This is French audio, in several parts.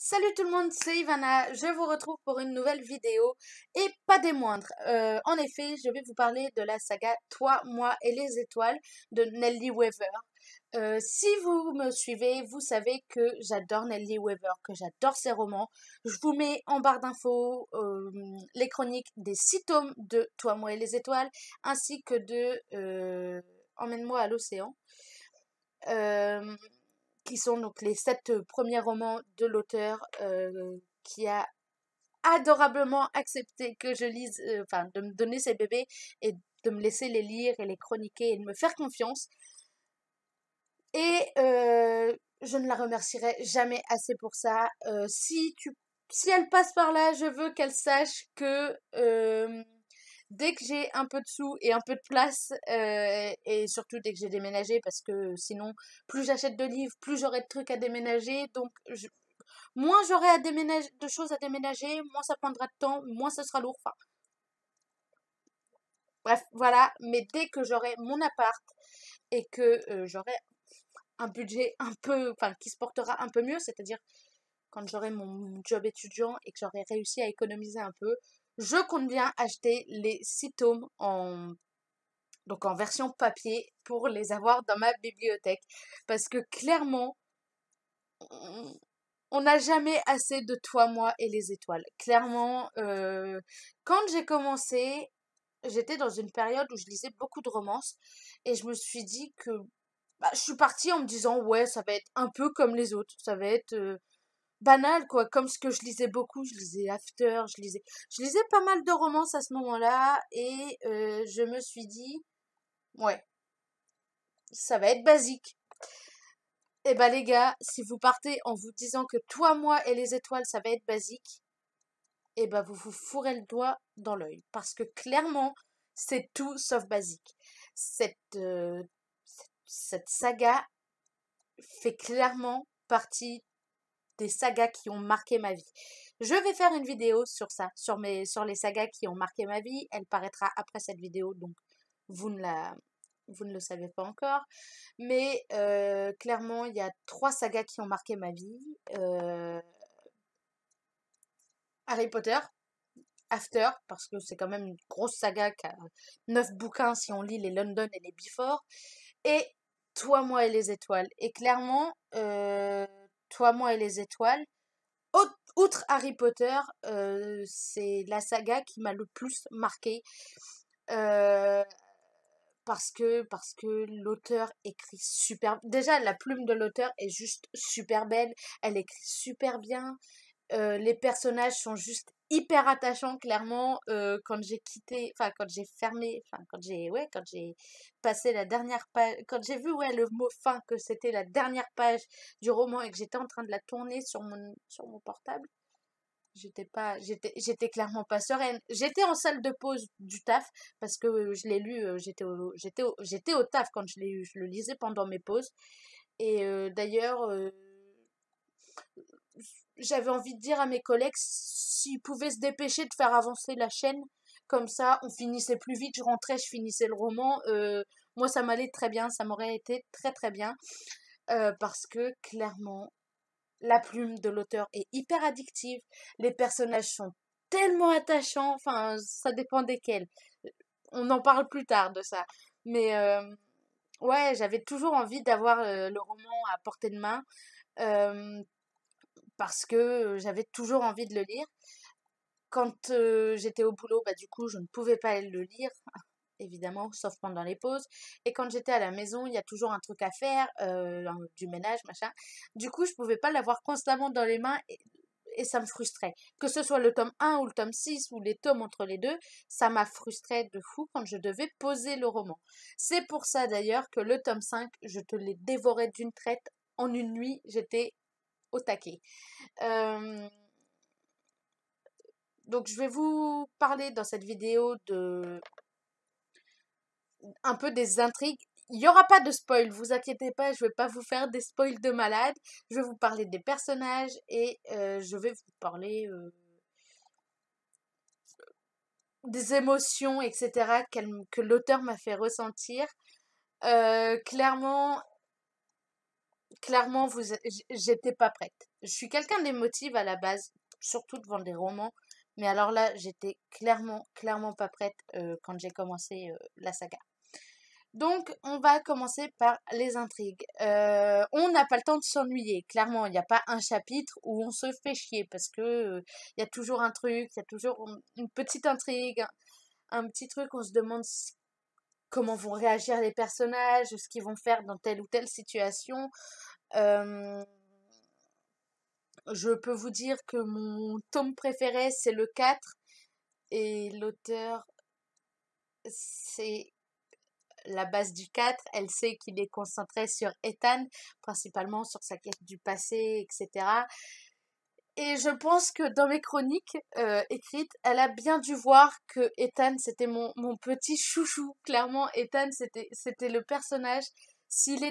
Salut tout le monde, c'est Ivana, je vous retrouve pour une nouvelle vidéo et pas des moindres. En effet, je vais vous parler de la saga Toi, moi et les étoiles de Nelly Weaver. Si vous me suivez, vous savez que j'adore Nelly Weaver, que j'adore ses romans. Je vous mets en barre d'infos les chroniques des 6 tomes de Toi, moi et les étoiles, ainsi que de Emmène-moi à l'océan. Euh, qui sont donc les 7 premiers romans de l'auteur qui a adorablement accepté que je lise, enfin de me donner ses bébés et de me laisser les lire et les chroniquer et de me faire confiance. Et je ne la remercierai jamais assez pour ça. Si elle passe par là, je veux qu'elle sache que dès que j'ai un peu de sous et un peu de place, et surtout dès que j'ai déménagé, parce que sinon, plus j'achète de livres, plus j'aurai de trucs à déménager. Donc, moins j'aurai à déménager, de choses à déménager, moins ça prendra de temps, moins ce sera lourd. Enfin, bref, voilà. Mais dès que j'aurai mon appart et que j'aurai un budget un peu, enfin, qui se portera un peu mieux, c'est-à-dire quand j'aurai mon job étudiant et que j'aurai réussi à économiser un peu, je compte bien acheter les 6 tomes donc en version papier pour les avoir dans ma bibliothèque. Parce que clairement, on n'a jamais assez de Toi, moi et les étoiles. Clairement, quand j'ai commencé, j'étais dans une période où je lisais beaucoup de romances et je me suis dit que je suis partie en me disant ouais, ça va être un peu comme les autres, ça va être banal quoi, comme ce que je lisais beaucoup, je lisais After, je lisais pas mal de romances à ce moment-là et je me suis dit ouais, ça va être basique. Eh ben les gars, si vous partez en vous disant que Toi, moi et les étoiles, ça va être basique, eh ben vous vous fourrez le doigt dans l'œil. Parce que clairement, c'est tout sauf basique. Cette saga fait clairement partie des sagas qui ont marqué ma vie. Je vais faire une vidéo sur ça, sur les sagas qui ont marqué ma vie. Elle paraîtra après cette vidéo, donc vous ne la, vous ne le savez pas encore. Mais clairement, il y a 3 sagas qui ont marqué ma vie. Harry Potter, After, parce que c'est quand même une grosse saga qui a 9 bouquins si on lit les London et les Before. Et Toi, moi et les étoiles. Et clairement, Toi, moi et les étoiles, outre Harry Potter, c'est la saga qui m'a le plus marqué. Euh, parce que l'auteur écrit super. Déjà, la plume de l'auteur est juste super belle. Elle écrit super bien. Les personnages sont juste hyper attachants, clairement. Quand j'ai quitté, enfin, quand j'ai fermé, enfin, quand j'ai passé la dernière page, quand j'ai vu, ouais, le mot fin, que c'était la dernière page du roman et que j'étais en train de la tourner sur mon portable, j'étais clairement pas sereine. J'étais en salle de pause du taf parce que je l'ai lu, j'étais au taf quand je l'ai eu, je le lisais pendant mes pauses. Et d'ailleurs, j'avais envie de dire à mes collègues s'ils pouvaient se dépêcher de faire avancer la chaîne, comme ça on finissait plus vite, je rentrais, je finissais le roman. Moi ça m'allait très bien, ça m'aurait été très très bien, parce que clairement la plume de l'auteur est hyper addictive, les personnages sont tellement attachants, enfin ça dépend desquels. On en parle plus tard de ça. Mais ouais, j'avais toujours envie d'avoir le roman à portée de main. euh, Parce que j'avais toujours envie de le lire. Quand j'étais au boulot, bah, du coup, je ne pouvais pas le lire, évidemment, sauf pendant les pauses. Et quand j'étais à la maison, il y a toujours un truc à faire, du ménage, machin. Du coup, je pouvais pas l'avoir constamment dans les mains et ça me frustrait. Que ce soit le tome 1 ou le tome 6 ou les tomes entre les deux, ça m'a frustré de fou quand je devais poser le roman. C'est pour ça d'ailleurs que le tome 5, je te l'ai dévoré d'une traite en une nuit, j'étais au taquet. Euh, donc je vais vous parler dans cette vidéo de un peu des intrigues. Il n'y aura pas de spoil, vous inquiétez pas, je vais pas vous faire des spoils de malade. Je vais vous parler des personnages et je vais vous parler des émotions, etc. Que l'auteur m'a fait ressentir. Euh, clairement, clairement, j'étais pas prête. Je suis quelqu'un d'émotive à la base, surtout devant des romans. Mais alors là, j'étais clairement pas prête quand j'ai commencé la saga. Donc, on va commencer par les intrigues. On n'a pas le temps de s'ennuyer. Clairement, il n'y a pas un chapitre où on se fait chier parce que il y a toujours un truc, il y a toujours une petite intrigue, un petit truc. On se demande comment vont réagir les personnages, ce qu'ils vont faire dans telle ou telle situation. Euh, je peux vous dire que mon tome préféré, c'est le 4 et l'auteur, c'est la base du 4, elle sait qu'il est concentré sur Ethan, principalement sur sa quête du passé, etc. Et je pense que dans mes chroniques écrites, elle a bien dû voir que Ethan, c'était mon petit chouchou. Clairement, Ethan, c'était le personnage. S'il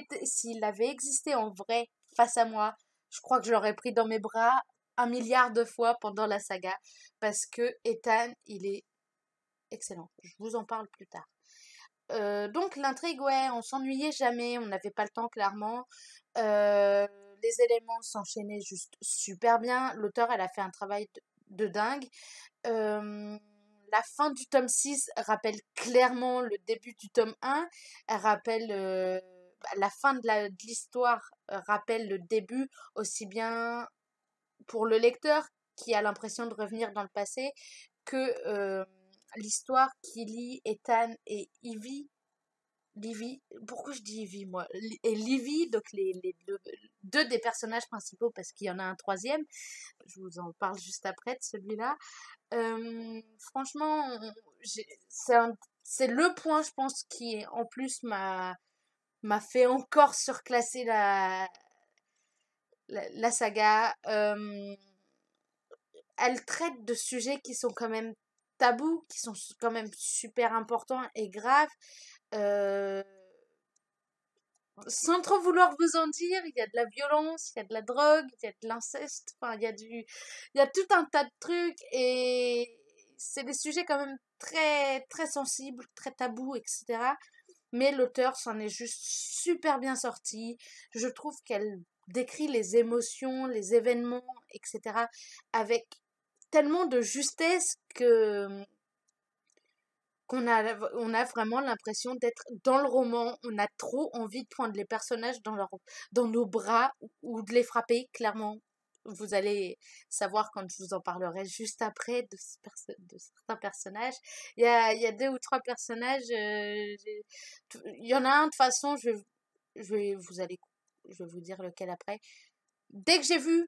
avait existé en vrai face à moi, je crois que je l'aurais pris dans mes bras 1 milliard de fois pendant la saga. Parce que Ethan, il est excellent. Je vous en parle plus tard. Donc l'intrigue, ouais, on s'ennuyait jamais, on n'avait pas le temps clairement. Euh, les éléments s'enchaînaient juste super bien. L'auteur, elle a fait un travail de dingue. Euh, la fin du tome 6 rappelle clairement le début du tome 1. Elle rappelle la fin de l'histoire, rappelle le début aussi bien pour le lecteur qui a l'impression de revenir dans le passé que l'histoire qui lie Ethan et Livy, pourquoi je dis Ivy moi? Et Livy, donc les deux des personnages principaux, parce qu'il y en a un troisième, je vous en parle juste après de celui-là. Franchement, c'est le point, je pense, qui en plus m'a fait encore surclasser la saga. Elle traite de sujets qui sont quand même tabous, qui sont quand même super importants et graves. Euh, Sans trop vouloir vous en dire, il y a de la violence, il y a de la drogue, il y a de l'inceste, enfin, il y a tout un tas de trucs et c'est des sujets quand même très sensibles, très tabous, etc. Mais l'auteur s'en est juste super bien sorti. Je trouve qu'elle décrit les émotions, les événements, etc. avec tellement de justesse que on a vraiment l'impression d'être dans le roman. On a trop envie de prendre les personnages dans nos bras ou de les frapper, clairement. Vous allez savoir quand je vous en parlerai juste après de certains personnages. Il y a 2 ou 3 personnages. Il y en a un, de toute façon, je vais vous dire lequel après. Dès que j'ai vu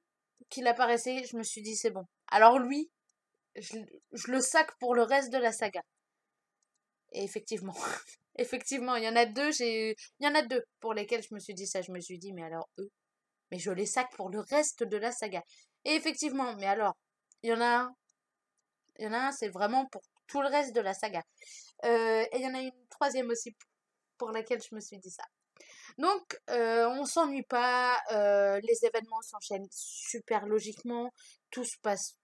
qu'il apparaissait, je me suis dit, c'est bon. Alors lui, je, je le sac pour le reste de la saga. Et effectivement, effectivement, il y en a deux pour lesquels je me suis dit ça. Je me suis dit, mais alors eux, mais je les sac pour le reste de la saga. Et effectivement, mais alors, il y en a un, il y en a un, c'est vraiment pour tout le reste de la saga. Et il y en a une troisième aussi pour laquelle je me suis dit ça. Donc, on s'ennuie pas, les événements s'enchaînent super logiquement, tout se passe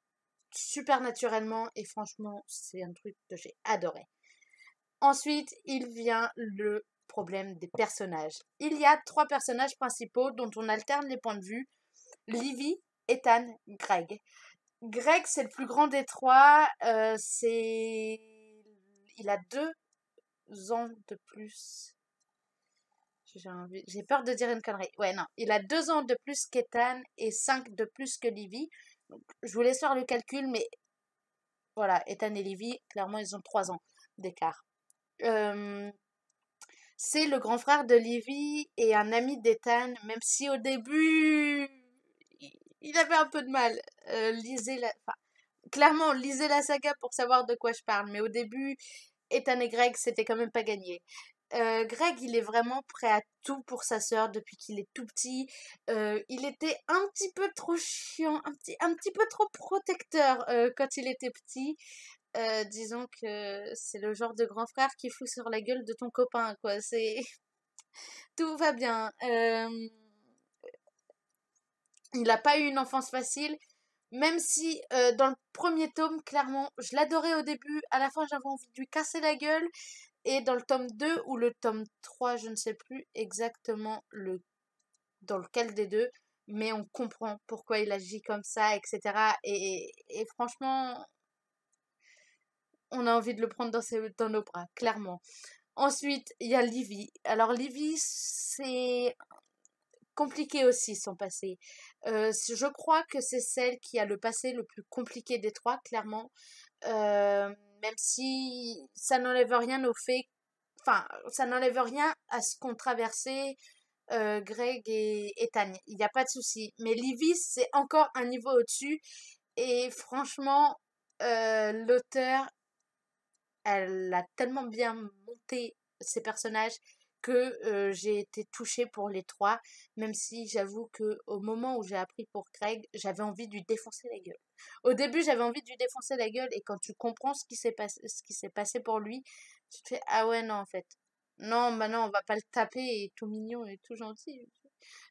super naturellement, et franchement, c'est un truc que j'ai adoré. Ensuite, il vient le problème des personnages. Il y a 3 personnages principaux dont on alterne les points de vue. Livy, Ethan, Greg. Greg, c'est le plus grand des 3. Il a 2 ans de plus. J'ai peur de dire une connerie. Ouais, non. Il a 2 ans de plus qu'Ethan et 5 de plus que Livy. Donc, je vous laisse faire le calcul, mais voilà, Ethan et Livy, clairement, ils ont 3 ans d'écart. Euh, c'est le grand frère de Livy et un ami d'Ethan, même si au début, il avait un peu de mal. Clairement, lisez la saga pour savoir de quoi je parle, mais au début, Ethan et Greg, c'était quand même pas gagné. Greg, il est vraiment prêt à tout pour sa sœur depuis qu'il est tout petit. Il était un petit peu trop chiant, un petit peu trop protecteur quand il était petit. Disons que c'est le genre de grand frère qui fout sur la gueule de ton copain, quoi. Tout va bien. Il n'a pas eu une enfance facile, même si dans le premier tome, clairement, je l'adorais au début. À la fin, j'avais envie de lui casser la gueule. Et dans le tome 2 ou le tome 3, je ne sais plus exactement dans lequel des deux, mais on comprend pourquoi il agit comme ça, etc. Et franchement, on a envie de le prendre dans nos bras, clairement. Ensuite, il y a Livy. Alors Livy, c'est compliqué aussi son passé. Je crois que c'est celle qui a le passé le plus compliqué des trois, clairement. Même si ça n'enlève rien au fait, enfin, ça n'enlève rien à ce qu'ont traversé Greg et Tanya. Il n'y a pas de souci. Mais Livy, c'est encore un niveau au-dessus. Et franchement, l'auteur, elle a tellement bien monté ses personnages que j'ai été touchée pour les trois, même si j'avoue que au moment où j'ai appris pour Craig, j'avais envie de lui défoncer la gueule. Au début, j'avais envie de lui défoncer la gueule et quand tu comprends ce qui s'est passé pour lui, tu te fais ah ouais non en fait. Non, bah non, on va pas le taper et tout mignon et tout gentil.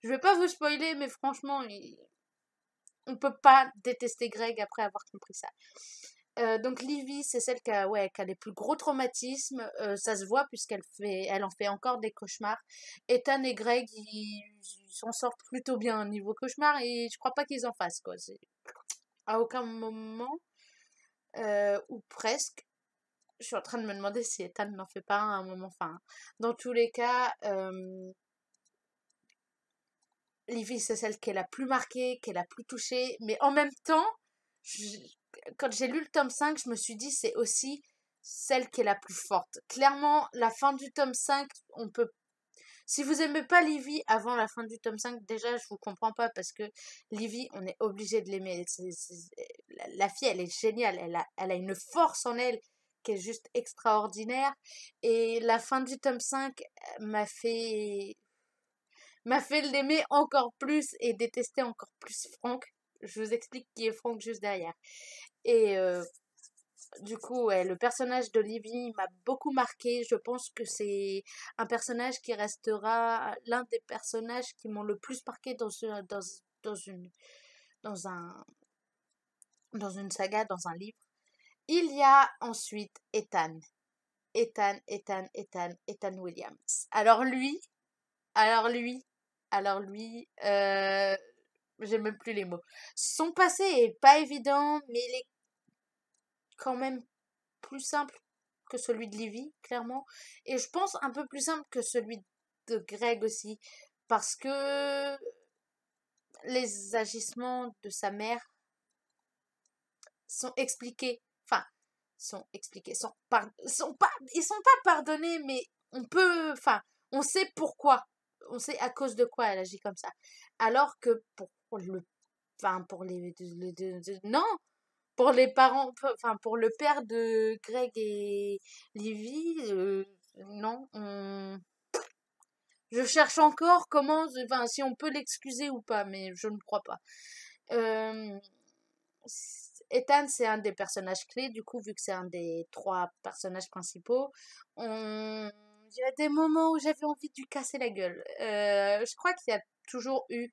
Je vais pas vous spoiler, mais franchement, on peut pas détester Greg après avoir compris ça. Donc Livy, c'est celle ouais, qui a les plus gros traumatismes. Ça se voit elle en fait encore des cauchemars. Ethan et Greg, ils s'en sortent plutôt bien au niveau cauchemar et je crois pas qu'ils en fassent quoi. À aucun moment, ou presque. Je suis en train de me demander si Ethan n'en fait pas un à un moment. Enfin, dans tous les cas, Livy, c'est celle qui est la plus marquée, qui est la plus touchée. Mais en même temps, je- quand j'ai lu le tome 5, je me suis dit c'est aussi celle qui est la plus forte. Clairement, la fin du tome 5, on peut... Si vous aimez pas Livy avant la fin du tome 5, déjà, je vous comprends pas parce que Livy, on est obligé de l'aimer. La fille, elle est géniale. Elle a une force en elle qui est juste extraordinaire. Et la fin du tome 5 m'a fait l'aimer encore plus et détester encore plus Franck. Je vous explique qui est Franck juste derrière. Et du coup, ouais, le personnage d'Olivie m'a beaucoup marqué. Je pense que c'est un personnage qui restera l'un des personnages qui m'ont le plus marqué dans une, dans un, dans une saga, dans un livre. Il y a ensuite Ethan. Ethan Williams. Alors lui, alors lui, j'ai même plus les mots. Son passé est pas évident, mais il est quand même plus simple que celui de Livy, clairement. Et je pense un peu plus simple que celui de Greg aussi. Parce que les agissements de sa mère sont expliqués. Enfin, sont expliqués. Ils sont pas pardonnés, mais on peut. Enfin, on sait pourquoi. On sait à cause de quoi elle agit comme ça. Alors que pour le. Enfin, pour non! Pour les parents, enfin pour le père de Greg et Livy, non, je cherche encore comment, enfin si on peut l'excuser ou pas, mais je ne crois pas. Euh, Ethan, c'est un des personnages clés, du coup, vu que c'est un des trois personnages principaux, il y a des moments où j'avais envie de lui casser la gueule. Je crois qu'il y a toujours eu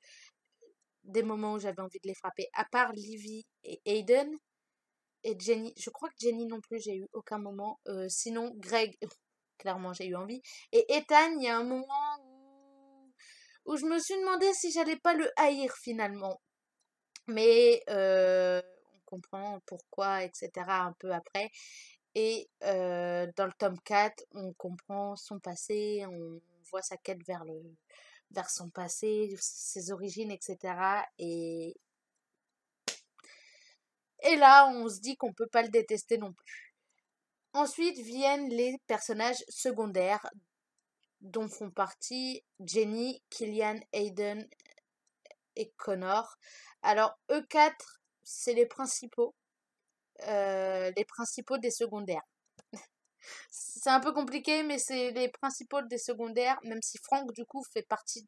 des moments où j'avais envie de les frapper, à part Livy et Aiden. Et Jenny, je crois que Jenny non plus, j'ai eu aucun moment. Sinon, Greg, clairement, j'ai eu envie. Et Ethan, il y a un moment où je me suis demandé si j'allais pas le haïr finalement. Mais on comprend pourquoi, etc. un peu après. Et dans le tome 4, on comprend son passé, on voit sa quête vers son passé, ses origines, etc. Et là, on se dit qu'on peut pas le détester non plus. Ensuite viennent les personnages secondaires dont font partie Jenny, Killian, Aiden et Connor. Alors, eux quatre, c'est les principaux des secondaires. C'est un peu compliqué, mais c'est les principaux des secondaires, même si Franck, du coup, fait partie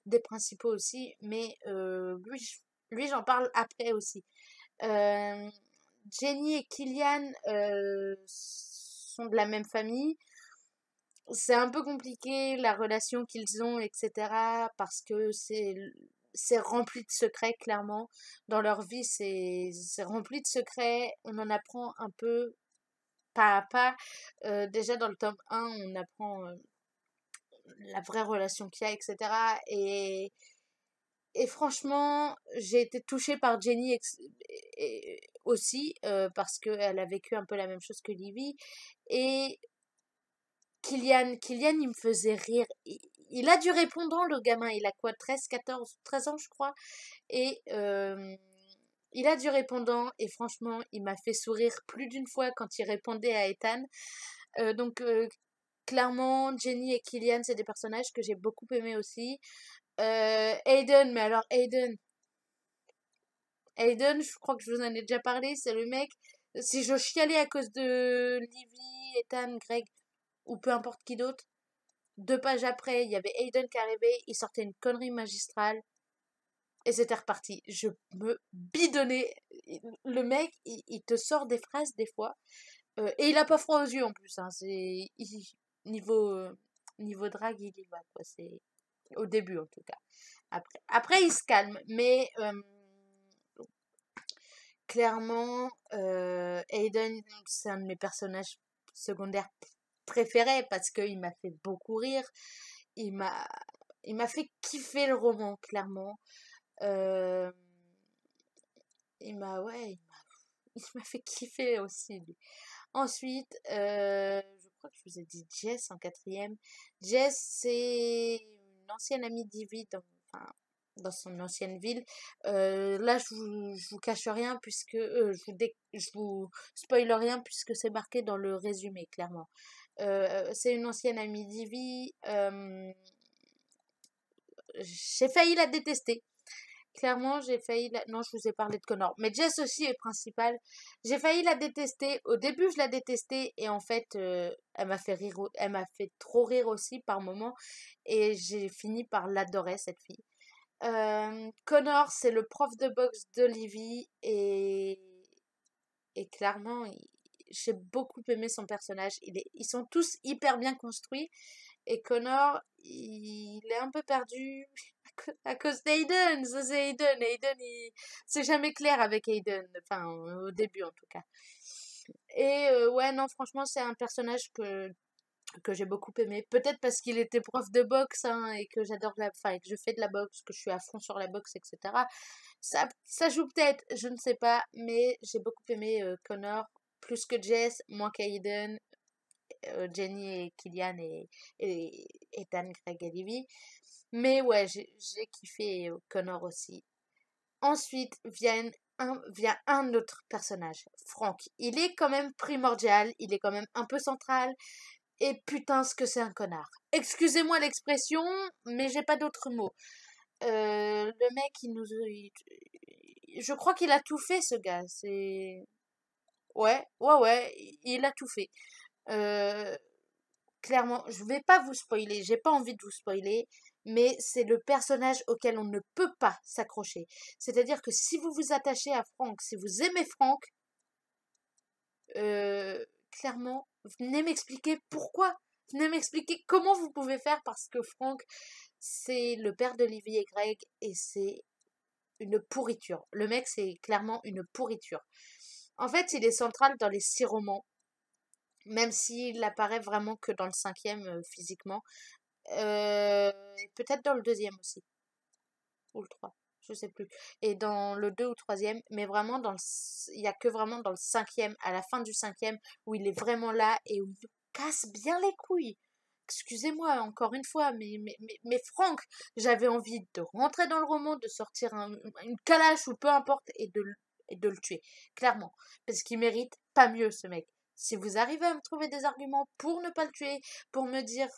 des principaux aussi. Mais lui j'en parle après aussi. Euh, Jenny et Killian sont de la même famille. C'est un peu compliqué la relation qu'ils ont, etc. Parce que c'est rempli de secrets, clairement. Dans leur vie, c'est rempli de secrets. On en apprend un peu pas à pas. Déjà dans le tome 1, on apprend la vraie relation qu'il y a, etc. Et Et franchement, j'ai été touchée par Jenny aussi, parce qu'elle a vécu un peu la même chose que Livy. Et Kylian, il me faisait rire. Il a du répondant, le gamin. Il a quoi, 13, 14, 13 ans, je crois. Et il a du répondant. Et franchement, il m'a fait sourire plus d'une fois quand il répondait à Ethan. Donc, clairement, Jenny et Kylian, c'est des personnages que j'ai beaucoup aimés aussi. Aiden, mais alors Aiden, je crois que je vous en ai déjà parlé, c'est le mec, si je chialais à cause de Livy, Ethan, Greg, ou peu importe qui d'autre, 2 pages après, il y avait Aiden qui arrivait, il sortait une connerie magistrale, et c'était reparti. Je me bidonnais. Le mec, il te sort des phrases des fois, et il a pas froid aux yeux en plus, hein, niveau, niveau drague, il y va, quoi, c'est, au début en tout cas. Après il se calme, mais clairement, Aiden, c'est un de mes personnages secondaires préférés parce qu'il m'a fait beaucoup rire. Il m'a, il m'a fait kiffer le roman, clairement. Euh, ouais, il m'a fait kiffer aussi, lui. Ensuite, je crois que je vous ai dit Jess en quatrième. Jess, c'est une ancienne amie d'Ivy enfin, dans son ancienne ville. Là, je vous cache rien puisque je vous spoil rien puisque c'est marqué dans le résumé, clairement. C'est une ancienne amie d'Ivy. J'ai failli la détester. Clairement, j'ai failli la... Non, je vous ai parlé de Connor. Mais Jess aussi est principale. J'ai failli la détester. Au début, je la détestais. Et en fait, elle m'a fait rire. Elle m'a fait trop rire aussi par moments. Et j'ai fini par l'adorer, cette fille. Connor, c'est le prof de boxe d'Olivie. Et clairement, j'ai beaucoup aimé son personnage. Ils sont tous hyper bien construits. Et Connor, il est un peu perdu à cause d'Aiden. Ça, c'est Aiden. C'est jamais clair avec Aiden. Enfin, au début, en tout cas. Et ouais, non, franchement, c'est un personnage que j'ai beaucoup aimé. Peut-être parce qu'il était prof de boxe, hein, et que j'adore enfin, et que je fais de la boxe, que je suis à fond sur la boxe, etc. Ça joue peut-être, je ne sais pas, mais j'ai beaucoup aimé Connor, plus que Jess, moins qu'Aiden, Jenny et Killian et Ethan, Greg et Livy. Mais ouais, j'ai kiffé Connor aussi. Ensuite vient un autre personnage, Frank. Il est quand même primordial, il est quand même un peu central. Et putain, ce que c'est un connard. Excusez-moi l'expression, mais j'ai pas d'autres mots. Le mec, je crois qu'il a tout fait, ce gars. C'est... Ouais, il a tout fait. Euh, Clairement, je vais pas vous spoiler, j'ai pas envie de vous spoiler, mais c'est le personnage auquel on ne peut pas s'accrocher. C'est-à-dire que si vous vous attachez à Franck, si vous aimez Franck, clairement, venez m'expliquer pourquoi. Venez m'expliquer comment vous pouvez faire parce que Franck, c'est le père d'Olivier et Greg et c'est une pourriture. Le mec, c'est clairement une pourriture. En fait, il est central dans les 6 romans, même s'il apparaît vraiment que dans le 5e physiquement. Peut-être dans le 2e aussi, ou le 3, je sais plus. Et dans le 2 ou 3e, mais vraiment il y a que vraiment dans le 5e, à la fin du 5e, où il est vraiment là et où il nous casse bien les couilles. Excusez-moi encore une fois, mais Franck, j'avais envie de rentrer dans le roman, de sortir une calache ou peu importe et de le tuer, clairement. Parce qu'il mérite pas mieux, ce mec. Si vous arrivez à me trouver des arguments pour ne pas le tuer, pour me dire,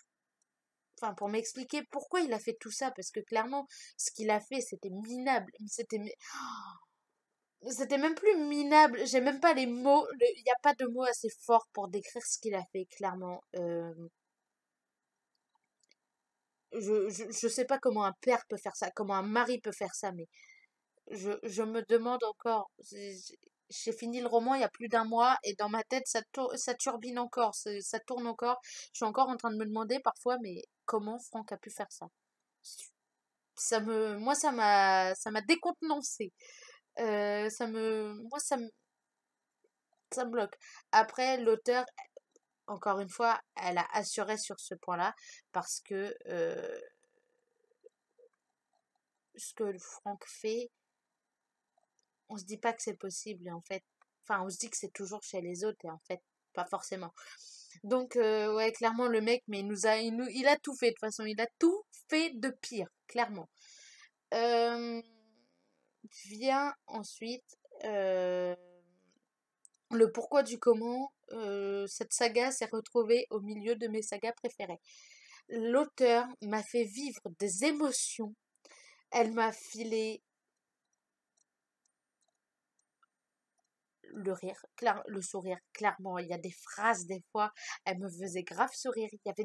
enfin, pour m'expliquer pourquoi il a fait tout ça, parce que clairement, ce qu'il a fait, c'était minable. C'était même plus minable. J'ai même pas les mots. Il n'y a pas de mots assez forts pour décrire ce qu'il a fait, clairement. Je sais pas comment un père peut faire ça, comment un mari peut faire ça, mais je me demande encore. J'ai fini le roman il y a plus d'un mois et dans ma tête ça turbine encore, ça tourne encore. Je suis encore en train de me demander parfois, mais comment Franck a pu faire ça? Moi ça m'a décontenancé. Moi ça me bloque. Après l'auteur, encore une fois, elle a assuré sur ce point-là parce que ce que Franck fait, on se dit pas que c'est possible, et en fait, enfin, on se dit que c'est toujours chez les autres, et en fait, pas forcément. Donc, ouais, clairement, le mec, mais il a tout fait, de toute façon, il a tout fait de pire, clairement. Euh, Vient ensuite le pourquoi du comment. Cette saga s'est retrouvée au milieu de mes sagas préférées. L'auteur m'a fait vivre des émotions. Elle m'a filé le rire, le sourire, clairement. Il y a des phrases, des fois, elle me faisait grave sourire. Il y avait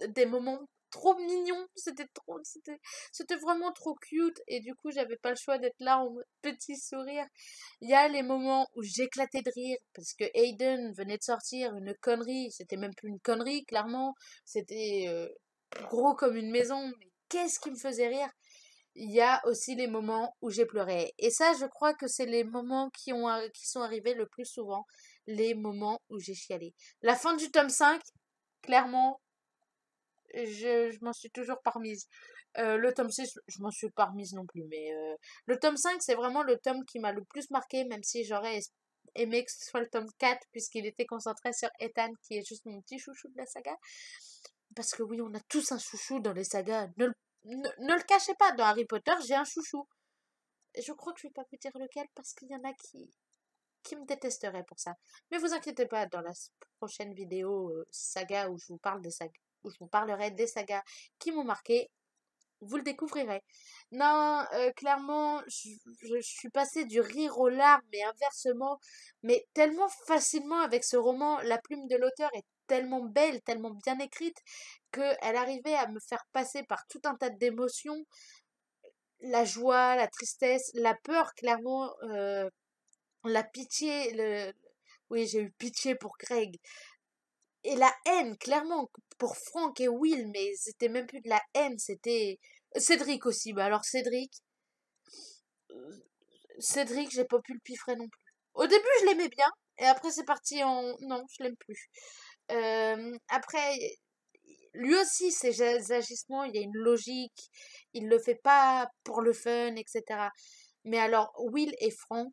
des moments trop mignons. C'était vraiment trop cute. Et du coup, j'avais pas le choix d'être là en mode petit sourire. Il y a les moments où j'éclatais de rire parce que Aiden venait de sortir une connerie. C'était même plus une connerie, clairement. C'était gros comme une maison. Mais qu'est-ce qui me faisait rire? Il y a aussi les moments où j'ai pleuré. Et ça, je crois que c'est les moments qui sont arrivés le plus souvent, les moments où j'ai chialé. La fin du tome 5, clairement, je m'en suis toujours pas remise. Le tome 6, je m'en suis pas remise non plus. Mais le tome 5, c'est vraiment le tome qui m'a le plus marqué, même si j'aurais aimé que ce soit le tome 4, puisqu'il était concentré sur Ethan, qui est juste mon petit chouchou de la saga. Parce que oui, on a tous un chouchou dans les sagas. Ne le cachez pas, dans Harry Potter, j'ai un chouchou. Et je crois que je vais pas vous dire lequel parce qu'il y en a qui me détesteraient pour ça. Mais vous inquiétez pas, dans la prochaine vidéo saga où je vous parle des sagas, où je vous parlerai des sagas qui m'ont marqué, vous le découvrirez. Non, clairement, je suis passée du rire aux larmes, mais inversement, mais tellement facilement avec ce roman. La plume de l'auteur est tellement belle, tellement bien écrite, qu'elle arrivait à me faire passer par tout un tas d'émotions, la joie, la tristesse, la peur, clairement, la pitié, oui, j'ai eu pitié pour Greg. Et la haine, clairement, pour Frank et Will, mais c'était même plus de la haine, c'était Cédric aussi. Bah alors euh, Cédric, j'ai pas pu le piffrer non plus. Au début, je l'aimais bien, et après c'est parti en non, je l'aime plus. Après, lui aussi, ses agissements, il y a une logique, il le fait pas pour le fun, etc. Mais alors, Will et Frank,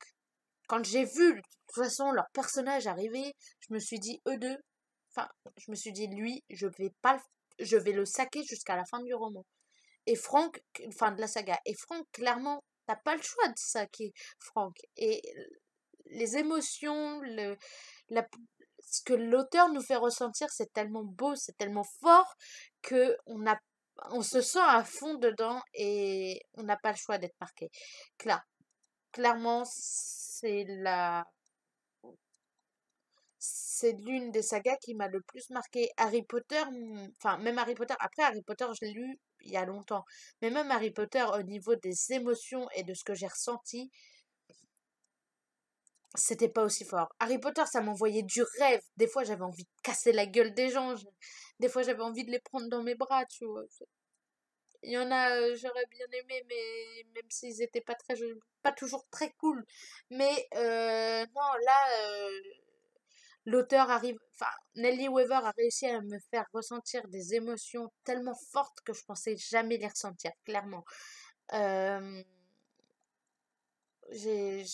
quand j'ai vu de toute façon leur personnage arriver, je me suis dit, eux deux, enfin, je me suis dit, lui, je vais le saquer jusqu'à la fin du roman. Et Frank, enfin de la saga. Et Frank, clairement, t'as pas le choix de saquer Frank. Et les émotions, la, ce que l'auteur nous fait ressentir, c'est tellement beau, c'est tellement fort que on se sent à fond dedans et on n'a pas le choix d'être marqué. Clairement, c'est l'une des sagas qui m'a le plus marqué. Harry Potter, enfin même Harry Potter, après Harry Potter je l'ai lu il y a longtemps, mais même Harry Potter au niveau des émotions et de ce que j'ai ressenti, c'était pas aussi fort. Harry Potter, ça m'envoyait du rêve. Des fois j'avais envie de casser la gueule des gens, des fois j'avais envie de les prendre dans mes bras, tu vois. Il y en a, j'aurais bien aimé, mais même s'ils étaient pas toujours très cool. Mais non, là, l'auteur arrive, enfin, Nelly Weaver a réussi à me faire ressentir des émotions tellement fortes que je pensais jamais les ressentir, clairement. Euh, j'ai,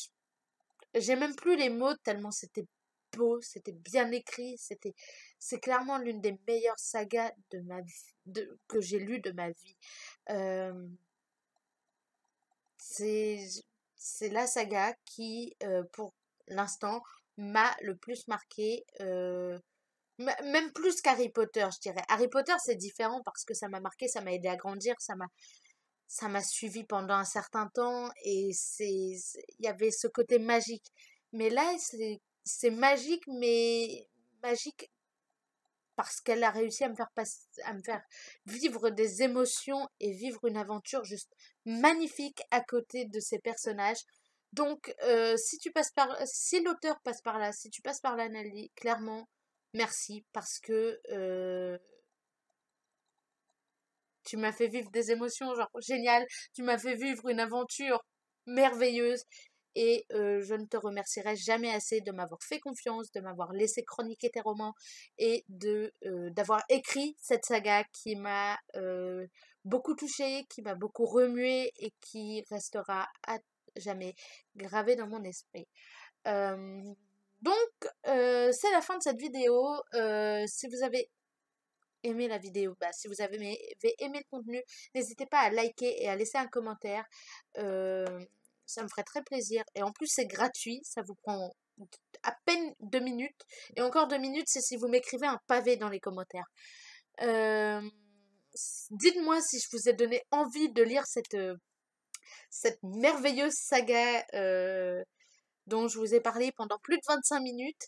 j'ai même plus les mots tellement c'était beau, c'était bien écrit, c'est clairement l'une des meilleures sagas de ma vie, que j'ai lues de ma vie. Euh, c'est, c'est la saga qui, pour l'instant, m'a le plus marqué. Même plus qu'Harry Potter, je dirais. Harry Potter, c'est différent parce que ça m'a marqué, ça m'a aidé à grandir, ça m'a suivi pendant un certain temps et il y avait ce côté magique. Mais là, c'est magique, mais magique parce qu'elle a réussi à me faire à me faire vivre des émotions et vivre une aventure juste magnifique à côté de ces personnages. Donc, si l'auteur passe par là, si tu passes par là, Nali, clairement, merci parce que tu m'as fait vivre des émotions genre géniales, tu m'as fait vivre une aventure merveilleuse et je ne te remercierai jamais assez de m'avoir fait confiance, de m'avoir laissé chroniquer tes romans et d'avoir écrit cette saga qui m'a beaucoup touché, qui m'a beaucoup remué et qui restera à jamais gravé dans mon esprit. Euh, donc, c'est la fin de cette vidéo. Si vous avez aimé la vidéo, si vous avez aimé le contenu, n'hésitez pas à liker et à laisser un commentaire. Euh, Ça me ferait très plaisir. Et en plus, c'est gratuit. Ça vous prend à peine 2 minutes. Et encore 2 minutes, c'est si vous m'écrivez un pavé dans les commentaires. Euh, Dites-moi si je vous ai donné envie de lire cette merveilleuse saga dont je vous ai parlé pendant plus de 25 minutes.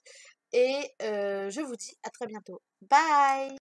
Et je vous dis à très bientôt. Bye!